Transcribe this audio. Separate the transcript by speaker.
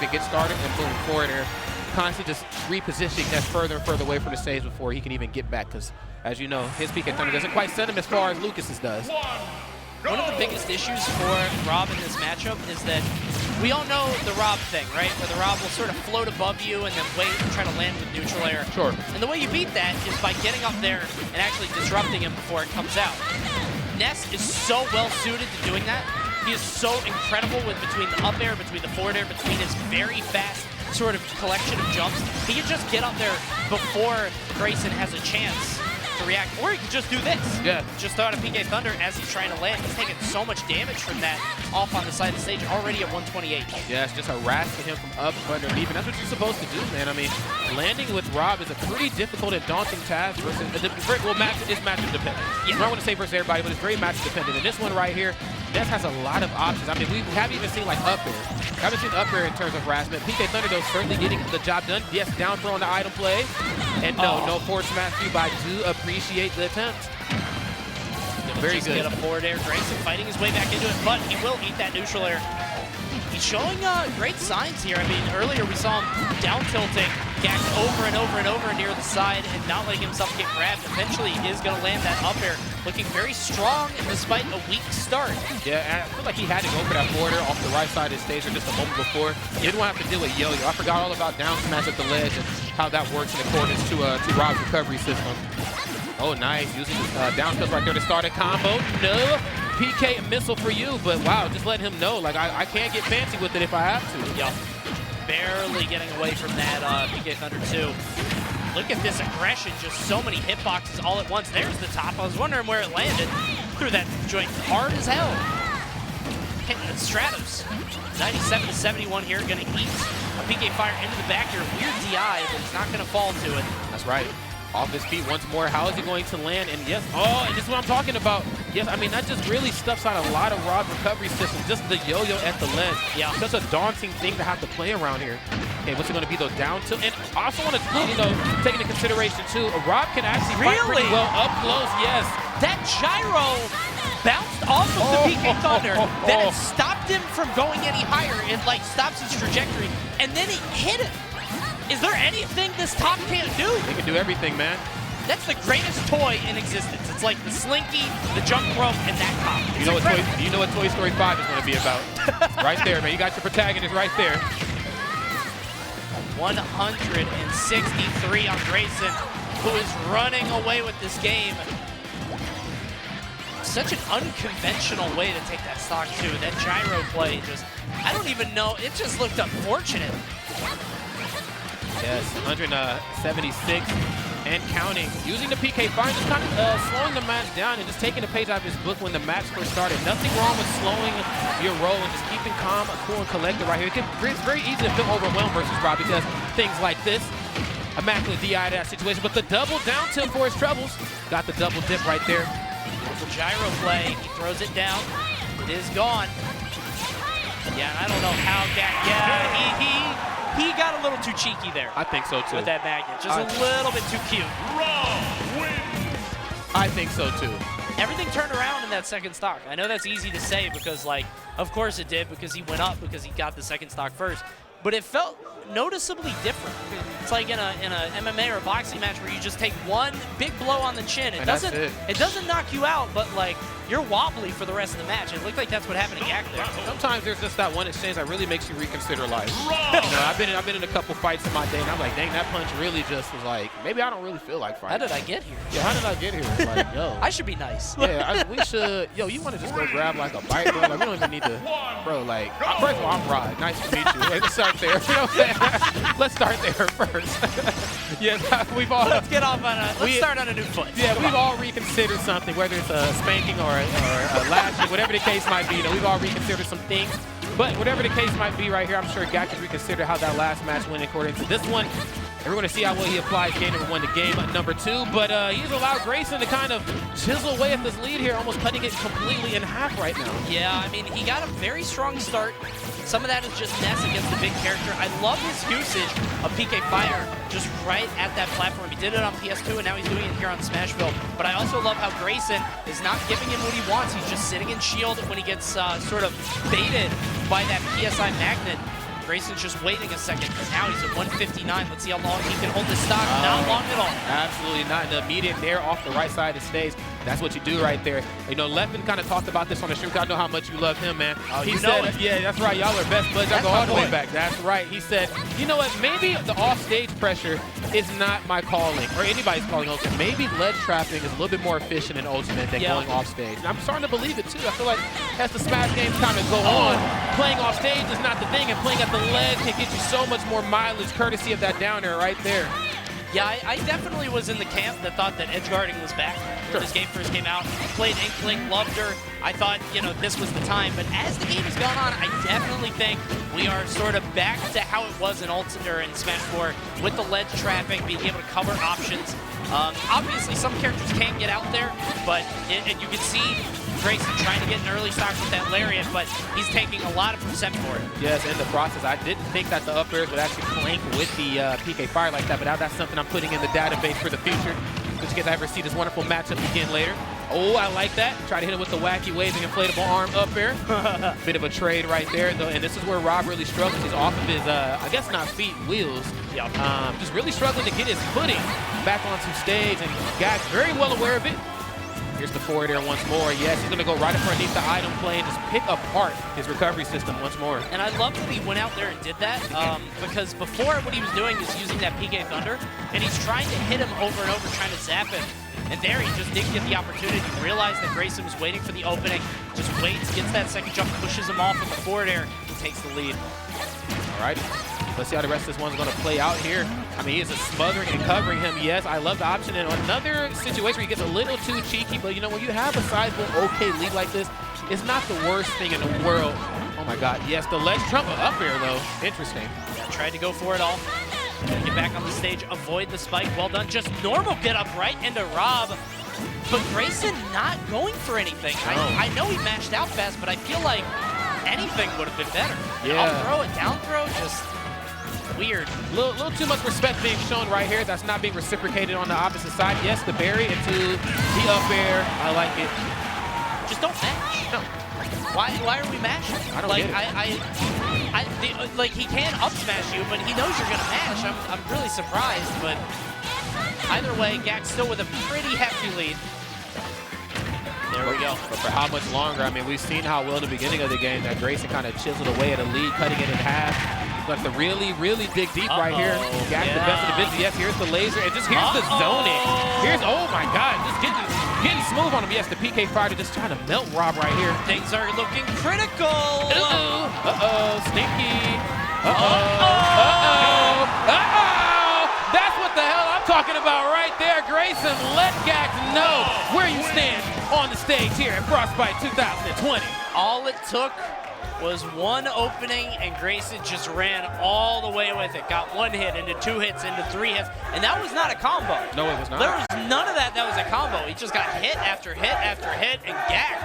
Speaker 1: even get started and boom, forward air. Constantly just repositioning Ness further and further away from the stage before he can even get back, because as you know, his PK Thunder doesn't quite send him as far as Lucas's does.
Speaker 2: One of the biggest issues for Rob in this matchup is that we all know the Rob thing, right? Where the Rob will sort of float above you and then wait and try to land with neutral air.
Speaker 1: Sure.
Speaker 2: And the way you beat that is by getting up there and actually disrupting him before it comes out. Ness is so well suited to doing that. He is so incredible with between the up air, between the forward air, between his very fast sort of collection of jumps. He can just get up there before Grayson has a chance to react, or he can just do this.
Speaker 1: Yeah.
Speaker 2: Just throw out a PK Thunder as he's trying to land. He's taking so much damage from that off on the side of the stage, already at 128.
Speaker 1: Yeah, it's just harassing him from up underneath, and that's what you're supposed to do, man. I mean, landing with Rob is a pretty difficult and daunting task versus, well, it's matchup dependent. Yeah. I don't want to say versus everybody, but it's very matchup dependent. And this one right here, Ness has a lot of options. I mean, we haven't even seen like up air. We haven't seen up air in terms of harassment. PK Thunder, though, certainly getting the job done. Yes, down throw on the idle play. And no force mastery, but I do appreciate the attempt. Very good.
Speaker 2: Get a forward air. Grayson fighting his way back into it, but he will eat that neutral air. He's showing great signs here. I mean, earlier we saw him down tilting Gackt over and over and over near the side and not letting himself get grabbed. Eventually, he is going to land that up air, looking very strong despite a weak start.
Speaker 1: Yeah, and I feel like he had to go for that forward air off the right side of the stage just a moment before. He didn't want to have to deal with yo-yo. I forgot all about down smash at the ledge and how that works in accordance to Rob's recovery system. Oh, nice. Using down tilts right there to start a combo. No. PK missile for you, but wow, just let him know, like, I can't get fancy with it if I have to.
Speaker 2: Yup. Barely getting away from that PK Thunder 2. Look at this aggression, just so many hitboxes all at once. There's the top. I was wondering where it landed. Threw that joint hard as hell. Hitting the Stratos. 97 to 71 here, gonna eat a PK Fire into the back here. Weird DI, but he's not gonna fall to it.
Speaker 1: That's right. Off his feet once more. How is he going to land? And yes, and this is what I'm talking about. Yes, I mean, that just really stuffs out a lot of Rob's recovery system. Just the yo-yo at the ledge. Yeah. Such a daunting thing to have to play around here. Okay, what's it going to be, though? Down tilt. And I also want to, take into consideration, too, Rob can actually fight pretty well up close. Yes.
Speaker 2: That gyro bounced off of the PK Thunder. Then it stopped him from going any higher. It, like, stops his trajectory. And then it hit him. Is there anything this top can't do?
Speaker 1: He can do everything, man.
Speaker 2: That's the greatest toy in existence. It's like the Slinky, the jump rope, and that top.
Speaker 1: You know what Toy Story 5 is going to be about. Right there, man. You got your protagonist right there.
Speaker 2: 163 on Grayson, who is running away with this game. Such an unconventional way to take that stock, too. That gyro play just, I don't even know. It just looked unfortunate.
Speaker 1: Yes, 176 and counting. Using the PK Fire, just kind of slowing the match down and just taking a page out of his book when the match first started. Nothing wrong with slowing your roll and just keeping calm, cool, and collected right here. It's very easy to feel overwhelmed versus Rob because things like this, immaculate DI to that situation. But the double down tilt for his troubles. Got the double dip right there.
Speaker 2: Beautiful gyro play. He throws it down. It is gone. Yeah, and I don't know how Gackt, he got a little too cheeky there.
Speaker 1: I think so, too.
Speaker 2: With that magnet. Just a little bit too cute.
Speaker 1: I think so, too.
Speaker 2: Everything turned around in that second stock. I know that's easy to say because, like, of course it did because he went up because he got the second stock first. But it felt noticeably different. It's like in a MMA or a boxing match where you just take one big blow on the chin. It doesn't knock you out, but like you're wobbly for the rest of the match. It looked like that's what happened to Gackt there.
Speaker 1: Sometimes there's just that one exchange that really makes you reconsider life. I've been in a couple fights in my day, and I'm like, dang, that punch really just was like, maybe I don't really feel like fighting.
Speaker 2: How did I get here?
Speaker 1: Yeah, how did I get here? It's like, yo.
Speaker 2: I should be nice.
Speaker 1: Yeah, we should. Yo, you want to just go grab like a bite, bro? Like, we don't even need to, bro. Like, first of all, I'm Rod. Nice to meet you. Let's start there. You know what I'm saying? Let's start there first. Yes, we've all.
Speaker 2: Let's get off on let's start on a new foot.
Speaker 1: Yeah, we've all reconsidered something, whether it's a spanking or a lashing, whatever the case might be. We've all reconsidered some things. But whatever the case might be right here, I'm sure Gackt has reconsidered how that last match went according to this one. And we're going to see how well he applies game number 1 to game number 2. But he's allowed Grayson to kind of chisel away at this lead here, almost cutting it completely in half right now.
Speaker 2: Yeah, I mean, he got a very strong start. Some of that is just Ness against the big character. I love his usage of PK Fire just right at that platform. He did it on PS2, and now he's doing it here on Smashville. But I also love how Grayson is not giving him what he wants. He's just sitting in shield when he gets sort of baited by that PSI magnet. Grayson's just waiting a second. Now he's at 159. Let's see how long he can hold this stock. Not long at all.
Speaker 1: Absolutely not. The immediate nair off the right side of the stage. That's what you do right there. You know, Leffen kind of talked about this on the stream. I know how much you love him, man.
Speaker 2: Oh,
Speaker 1: he said, yeah, that's right. Y'all are best buds. Y'all go all the way back. That's right. He said, you know what? Maybe the off-stage pressure is not my calling or anybody's calling Ultimate. Maybe ledge trapping is a little bit more efficient in Ultimate than going off stage. And I'm starting to believe it, too. I feel like as the Smash games kind of go on, playing off stage is not the thing, and playing at the ledge can get you so much more mileage courtesy of that down air right there.
Speaker 2: Yeah, I definitely was in the camp that thought that edge guarding was back when this game first came out. Played Inkling, loved her. I thought, you know, this was the time. But as the game has gone on, I definitely think we are sort of back to how it was in Ultimate in Smash 4 with the ledge trapping, being able to cover options. Obviously, some characters can't get out there, but and you can see Grayson trying to get an early stock with that Lariat, but he's taking a lot of percent for it.
Speaker 1: Yes, in the process. I didn't think that the up airs would actually flank with the PK Fire like that, but now that's something I'm putting in the database for the future. Just in case I ever see this wonderful matchup again later. Oh, I like that. Try to hit him with the wacky waving inflatable arm up air. Bit of a trade right there, though, and this is where Rob really struggles. He's off of his, I guess not feet, wheels.
Speaker 2: Yep.
Speaker 1: Just really struggling to get his footing back onto stage, and Gackt's very well aware of it. Here's the forward air once more. Yes, he's going to go right up underneath the item play and just pick apart his recovery system once more.
Speaker 2: And I love that he went out there and did that because before what he was doing is using that PK Thunder, and he's trying to hit him over and over, trying to zap him. And there he just didn't get the opportunity. He realized that Grayson was waiting for the opening, just waits, gets that second jump, pushes him off with the forward air, and takes the lead.
Speaker 1: All right. Let's see how the rest of this one's going to play out here. I mean, he is smothering and covering him. Yes, I love the option. And another situation where he gets a little too cheeky, but you know, when you have a sizable okay lead like this, it's not the worst thing in the world. Oh my God, yes, the ledge trump up air though. Interesting.
Speaker 2: Yeah, tried to go for it all. Get back on the stage, avoid the spike. Well done. Just normal get up right into Rob. But Grayson not going for anything. I know he mashed out fast, but I feel like anything would have been better.
Speaker 1: Yeah.
Speaker 2: Up throw and down throw, just weird.
Speaker 1: Little too much respect being shown right here. That's not being reciprocated on the opposite side. Yes, the berry into the up air. I like it.
Speaker 2: Just don't mash.
Speaker 1: No.
Speaker 2: Why are we mashing?
Speaker 1: I don't
Speaker 2: like,
Speaker 1: get it.
Speaker 2: Like he can up smash you, but he knows you're gonna mash. I'm really surprised, but either way, Gackt still with a pretty hefty lead. There we go.
Speaker 1: But for how much longer? I mean, we've seen how well in the beginning of the game that Grayson kind of chiseled away at a lead, cutting it in half. But to really dig deep right here. Gackt the best of the business. Yes, here's the laser, and just here's the zoning. Here's, oh my God, just getting smooth on him. Yes, the PK Fire just trying to melt Rob right here.
Speaker 2: Things are looking critical.
Speaker 1: Sneaky. That's what the hell I'm talking about right there. Grayson, let Gackt know where you stand on the stage here at Frostbite 2020.
Speaker 2: All it took was one opening, and Grayson just ran all the way with it. Got one hit, into two hits, into three hits, and that was not a combo.
Speaker 1: No, it was not.
Speaker 2: There was none of that was a combo. He just got hit after hit after hit, and Gackt